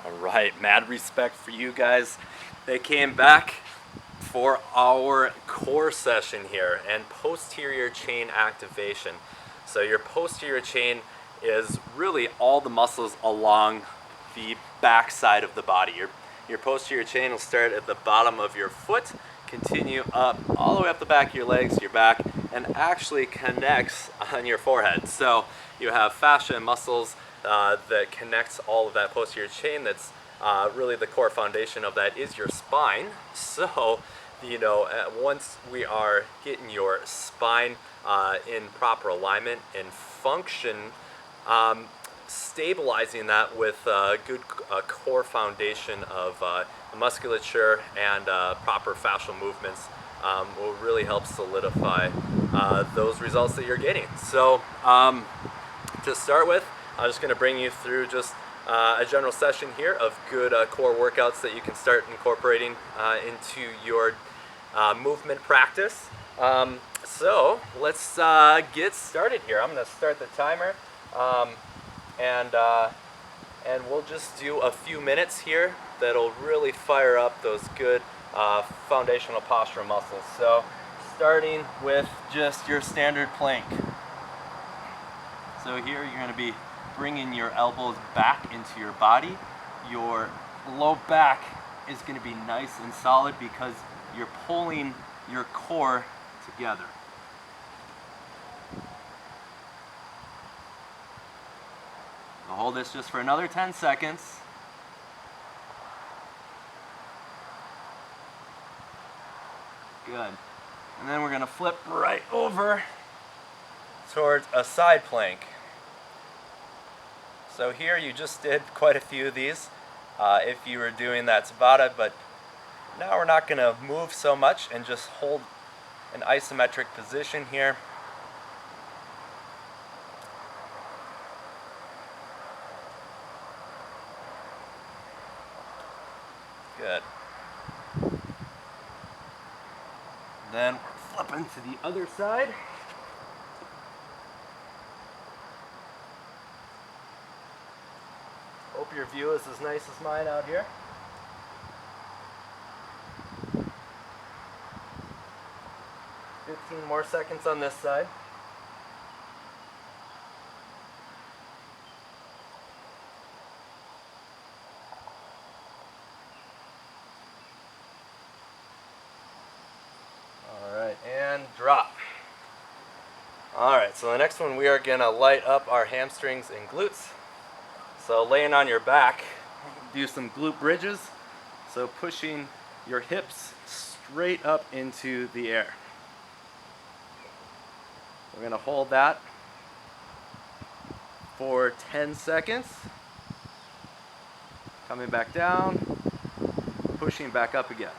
All right, mad respect for you guys. They came back for our core session here and posterior chain activation. So your posterior chain is really all the muscles along the back side of the body. Your posterior chain will start at the bottom of your foot, continue up all the way up the back of your legs, your back, and actually connects on your forehead. So you have fascia and muscles that connects all of that posterior chain. That's really the core foundation of that is your spine. So, once we are getting your spine in proper alignment and function, stabilizing that with a good core foundation of musculature and proper fascial movements will really help solidify those results that you're getting. So to start with, I'm just going to bring you through just a general session here of good core workouts that you can start incorporating into your movement practice. So let's get started here. I'm going to start the timer, and we'll just do a few minutes here that'll really fire up those good foundational postural muscles. So starting with just your standard plank. So here you're going to be bringing your elbows back into your body. Your low back is going to be nice and solid because you're pulling your core together. I'll hold this just for another 10 seconds. Good. And then we're going to flip right over towards a side plank. So here you just did quite a few of these if you were doing that Tabata, but now we're not going to move so much and just hold an isometric position here. Good. Then we're flipping to the other side. Hope your view is as nice as mine out here. Fifteen more seconds on this side. All right, and drop. All right, so the next one we are gonna light up our hamstrings and glutes. So laying on your back, do some glute bridges. So pushing your hips straight up into the air. We're going to hold that for 10 seconds. Coming back down, pushing back up again.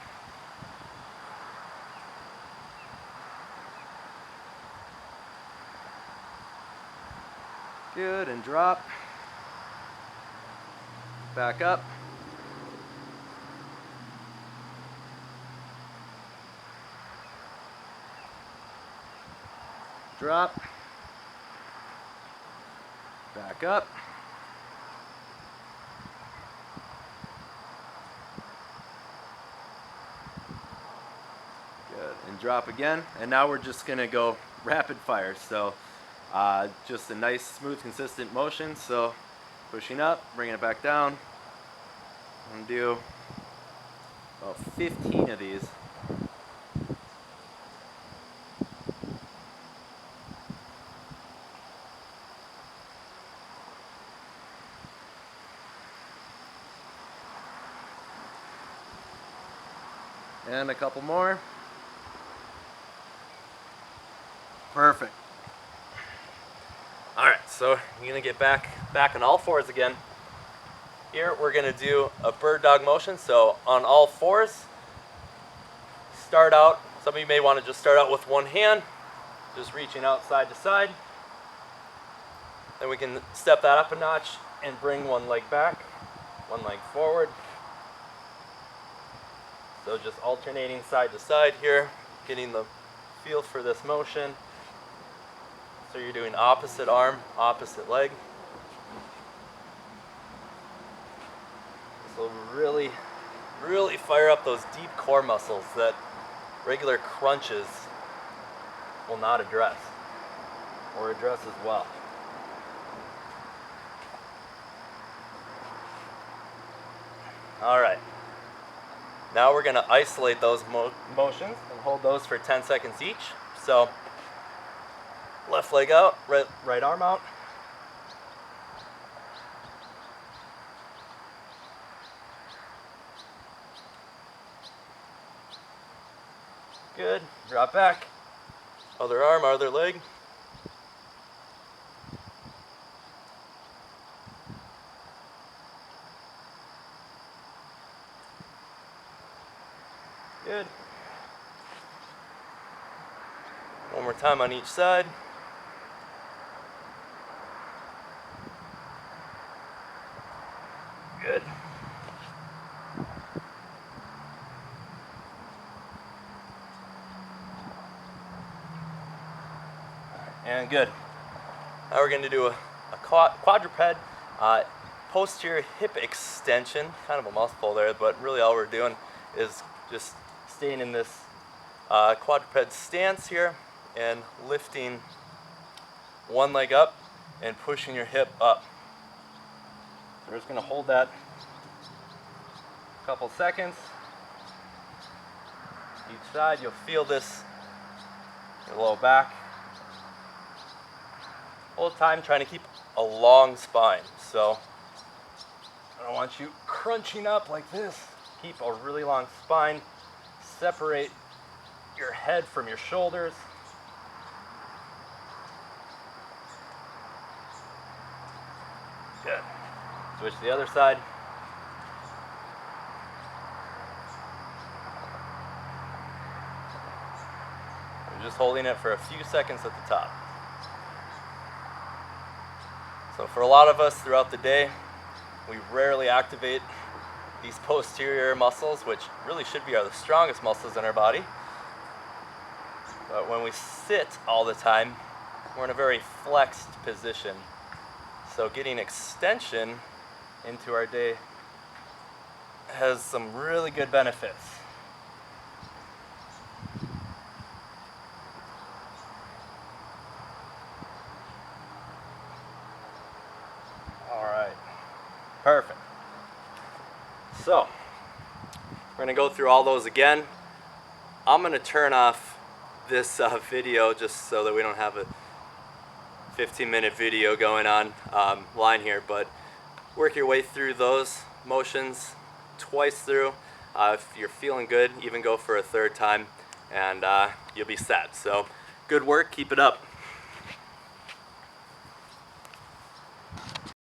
Good, and drop. Back up. Drop. Back up. Good, and drop again. And now we're just gonna go rapid fire. So just a nice, smooth, consistent motion. So pushing up, bringing it back down. I'm gonna do about 15 of these. And a couple more. Perfect. All right, so you're gonna get back on all fours again. Here we're gonna do a bird dog motion. So on all fours, start out. Some of you may want to just start out with one hand, just reaching out side to side. Then we can step that up a notch and bring one leg back, one leg forward. So just alternating side to side here, getting the feel for this motion. So you're doing opposite arm, opposite leg. So really, really fire up those deep core muscles that regular crunches will not address, or address as well. All right. Now we're going to isolate those motions and hold those for 10 seconds each. So left leg out, right arm out. Good. Drop back. Other arm, other leg. Good. One more time on each side. Good. And good. Now we're going to do a quadruped posterior hip extension. Kind of a mouthful there, but really all we're doing is just staying in this quadruped stance here and lifting one leg up and pushing your hip up. So we're just going to hold that a couple seconds. Each side, you'll feel this in your low back. Whole time trying to keep a long spine. So I don't want you crunching up like this. Keep a really long spine. Separate your head from your shoulders. Good. Switch to the other side. I'm just holding it for a few seconds at the top. So for a lot of us throughout the day, we rarely activate these posterior muscles, which really should be the strongest muscles in our body. But when we sit all the time, we're in a very flexed position. So getting extension into our day has some really good benefits. All right, perfect. So we're gonna go through all those again. I'm gonna turn off this video just so that we don't have a 15-minute video going on line here, but work your way through those motions twice through. If you're feeling good, even go for a third time and you'll be set. So good work, keep it up.